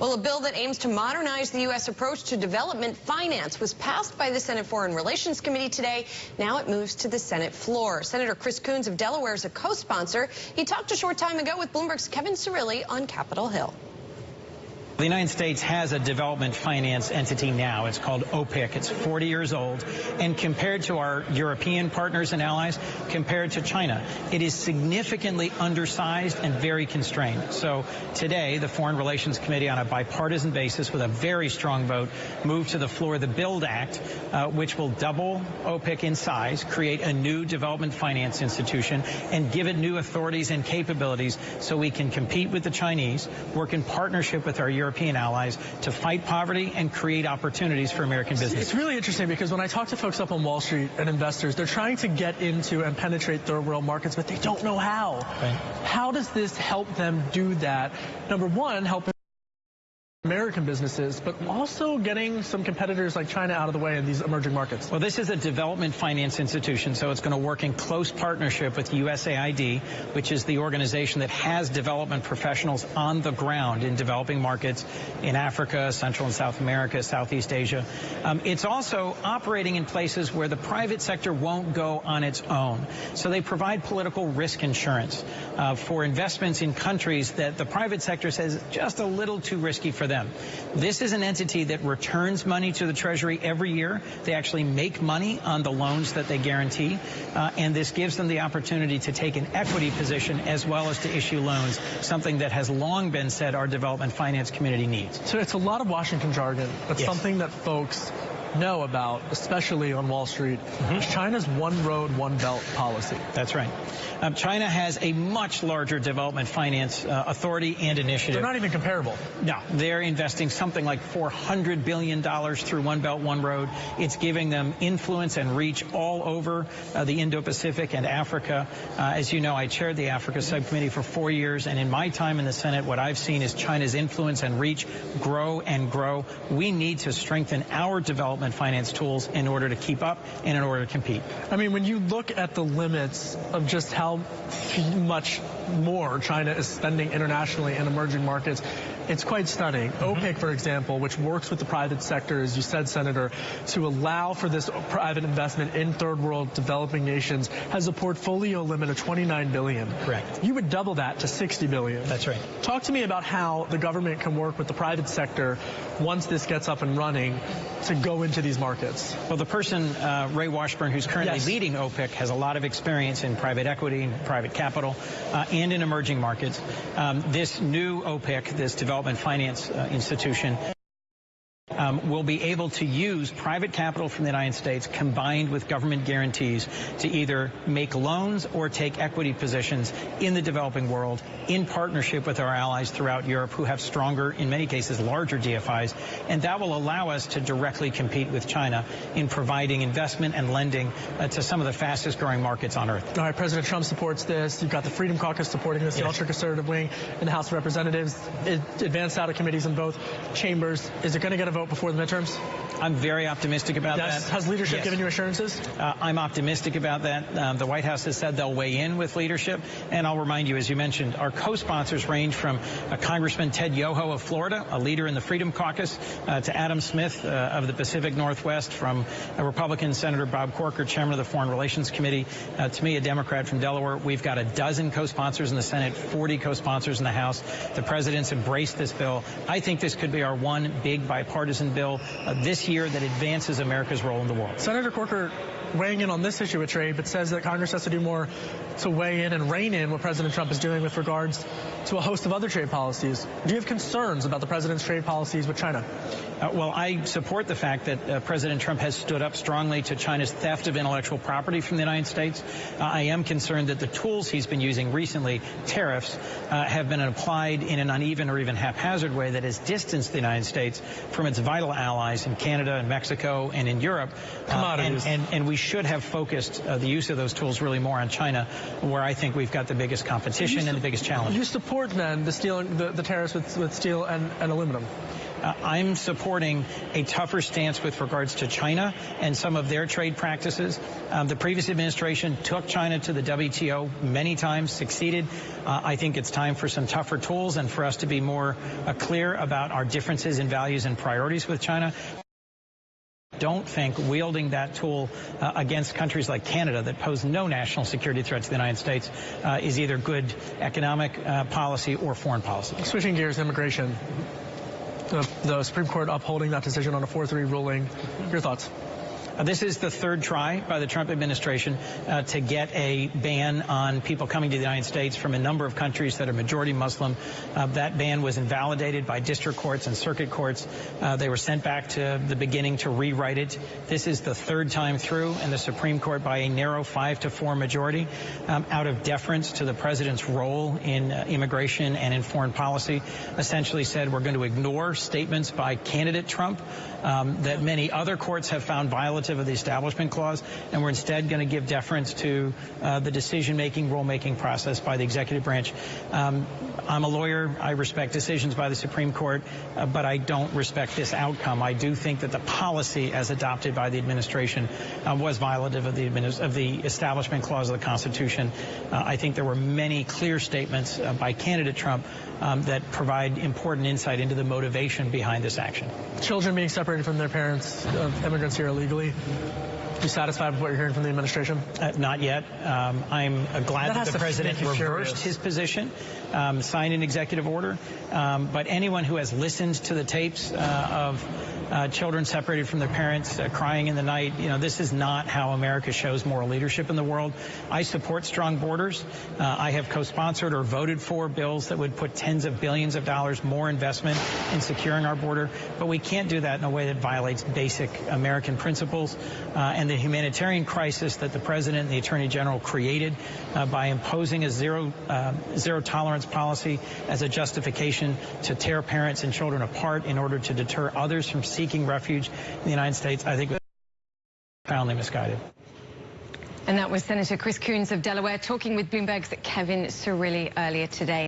Well, a bill that aims to modernize the U.S. approach to development finance was passed by the Senate Foreign Relations Committee today. Now it moves to the Senate floor. Senator Chris Coons of Delaware is a co-sponsor. He talked a short time ago with Bloomberg's Kevin Cirilli on Capitol Hill. The United States has a development finance entity now. It's called OPIC. It's 40 years old. And compared to our European partners and allies, compared to China, it is significantly undersized and very constrained. So today, the Foreign Relations Committee, on a bipartisan basis with a very strong vote, moved to the floor the BUILD Act, which will double OPIC in size, create a new development finance institution, and give it new authorities and capabilities so we can compete with the Chinese, work in partnership with our European allies to fight poverty and create opportunities for American business. It's really interesting because when I talk to folks up on Wall Street and investors, they're trying to get into and penetrate third world markets, but they don't know how. Right. How does this help them do that? Number one, help American businesses, but also getting some competitors like China out of the way in these emerging markets. Well, this is a development finance institution, so it's going to work in close partnership with USAID, which is the organization that has development professionals on the ground in developing markets in Africa, Central and South America, Southeast Asia. It's also operating in places where the private sector won't go on its own. So they provide political risk insurance for investments in countries that the private sector says just a little too risky for them. This is an entity that returns money to the Treasury every year. They actually make money on the loans that they guarantee, and this gives them the opportunity to take an equity position as well as to issue loans, something that has long been said our development finance community needs. So it's a lot of Washington jargon, but Yes. something that folks know about, especially on Wall Street, is China's one road, one belt policy. That's right. China has a much larger development finance authority and initiative. They're not even comparable. No, they're investing something like $400 billion through One Belt, One Road. It's giving them influence and reach all over the Indo-Pacific and Africa. As you know, I chaired the Africa subcommittee for 4 years, and in my time in the Senate, what I've seen is China's influence and reach grow and grow. We need to strengthen our development finance tools in order to keep up and in order to compete. I mean, when you look at the limits of just how much more China is spending internationally in emerging markets, it's quite stunning. OPIC, for example, which works with the private sector, as you said, Senator, to allow for this private investment in third world developing nations, has a portfolio limit of $29 billion. Correct. You would double that to $60 billion. That's right. Talk to me about how the government can work with the private sector once this gets up and running to go into these markets. Well, the person, Ray Washburn, who's currently leading OPIC, has a lot of experience in private equity and private capital and in emerging markets. This new OPIC, this development finance institution, will be able to use private capital from the United States combined with government guarantees to either make loans or take equity positions in the developing world in partnership with our allies throughout Europe who have stronger, in many cases, larger DFIs. And that will allow us to directly compete with China in providing investment and lending to some of the fastest growing markets on earth. All right, President Trump supports this. You've got the Freedom Caucus supporting this, the ultra-conservative wing in the House of Representatives. It advanced out of committees in both chambers. Is it going to get a vote before the midterms? I'm very optimistic about that. Has leadership given you assurances? I'm optimistic about that. The White House has said they'll weigh in with leadership. And I'll remind you, as you mentioned, our co-sponsors range from Congressman Ted Yoho of Florida, a leader in the Freedom Caucus, to Adam Smith of the Pacific Northwest, from Republican Senator Bob Corker, chairman of the Foreign Relations Committee, to me, a Democrat from Delaware. We've got a dozen co-sponsors in the Senate, 40 co-sponsors in the House. The president's embraced this bill. I think this could be our one big bipartisan bill this year that advances America's role in the world. Senator Corker weighing in on this issue of trade, but says that Congress has to do more to weigh in and rein in what President Trump is doing with regards to a host of other trade policies. Do you have concerns about the president's trade policies with China? Well, I support the fact that President Trump has stood up strongly to China's theft of intellectual property from the United States. I am concerned that the tools he's been using recently, tariffs, have been applied in an uneven or even haphazard way that has distanced the United States from its vital allies in Canada and Mexico and in Europe. And we should have focused the use of those tools really more on China, where I think we've got the biggest competition and the biggest challenge. You support, then, the tariffs with steel and aluminum? I'm supporting a tougher stance with regards to China and some of their trade practices. The previous administration took China to the WTO many times, succeeded. I think it's time for some tougher tools and for us to be more clear about our differences in values and priorities with China. Don't think wielding that tool against countries like Canada that pose no national security threat to the United States is either good economic policy or foreign policy. Switching gears, immigration. The Supreme Court upholding that decision on a 4-3 ruling. Your thoughts? This is the third try by the Trump administration to get a ban on people coming to the United States from a number of countries that are majority Muslim. That ban was invalidated by district courts and circuit courts. They were sent back to the beginning to rewrite it. This is the third time through, and the Supreme Court, by a narrow 5-4 majority, out of deference to the president's role in immigration and in foreign policy, essentially said we're going to ignore statements by candidate Trump that many other courts have found violative of the Establishment Clause, and we're instead going to give deference to the decision-making, rule-making process by the executive branch. I'm a lawyer. I respect decisions by the Supreme Court, but I don't respect this outcome. I do think that the policy as adopted by the administration was violative of the Establishment Clause of the Constitution. I think there were many clear statements by candidate Trump that provide important insight into the motivation behind this action. Children being separated from their parents, immigrants here illegally. Are you satisfied with what you're hearing from the administration? Not yet. I'm glad that the president reversed his position, signed an executive order. But anyone who has listened to the tapes of children separated from their parents crying in the night, this is not how America shows moral leadership in the world. I support strong borders. I have co-sponsored or voted for bills that would put tens of billions of dollars more investment in securing our border. But we can't do that in a way that violates basic American principles and the humanitarian crisis that the president and the attorney general created by imposing a zero tolerance policy as a justification to tear parents and children apart in order to deter others from seeking refuge in the United States, I think was profoundly misguided. And that was Senator Chris Coons of Delaware talking with Bloomberg's Kevin Cirilli earlier today.